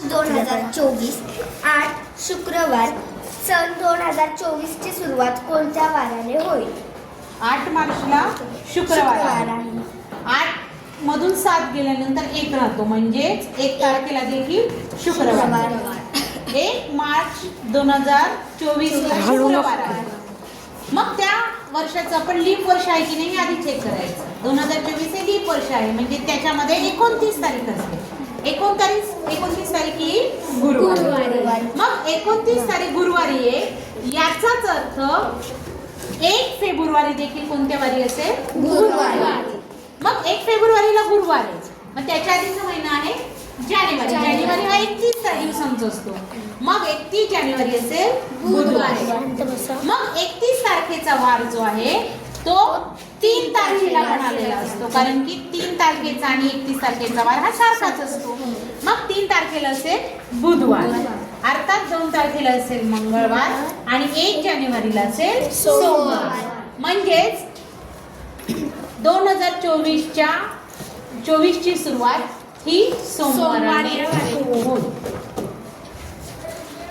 2024 8 शुक्रवार सन 2024 ची सुरुवात कोणत्या वाराने होईल? 8 मार्चला शुक्रवार आहे. 8 मधून 7 गेल्यानंतर 1 राहतो, म्हणजेच 1 तारखेला देखील शुक्रवार. 1 मार्च 2024 शुक्रवार आहे. मग त्या वर्षाचं आपण लीप वर्ष आहे की नाही आधी चेक करायचं. 2024 हे लीप वर्ष आहे, म्हणजे त्याच्यामध्ये 29 तारीख असते. 29 तारीख ही गुरुवारी. मग 29 तारीख गुरुवारी आहे, याचाच अर्थ 1 फेब्रुवारी देखील कोणत्या वारी असेल? गुरुवारी. मग 1 फेब्रुवारीला गुरुवार आहे, मग त्याच्या आधीचा महिना आहे जानेवारी. जानेवारी हा 31 दिवसांचा असतो, मग 31 जानेवारी असेल बुधवार. मग 31 तारखेचा वार जो आहे तो 3 तारखेला पण आलेला असतो, कारण की 3 तारखेचा आणि 31 तारखेचा वार हा सारखाच असतो. मग 3 तारखेला असेल बुधवार, अर्थात 2 तारखेला असेल मंगळवार आणि 1 जानेवारीला असेल सोमवार. म्हणजेच 2024 ची सुरुवात ही सोमवाराने होईल.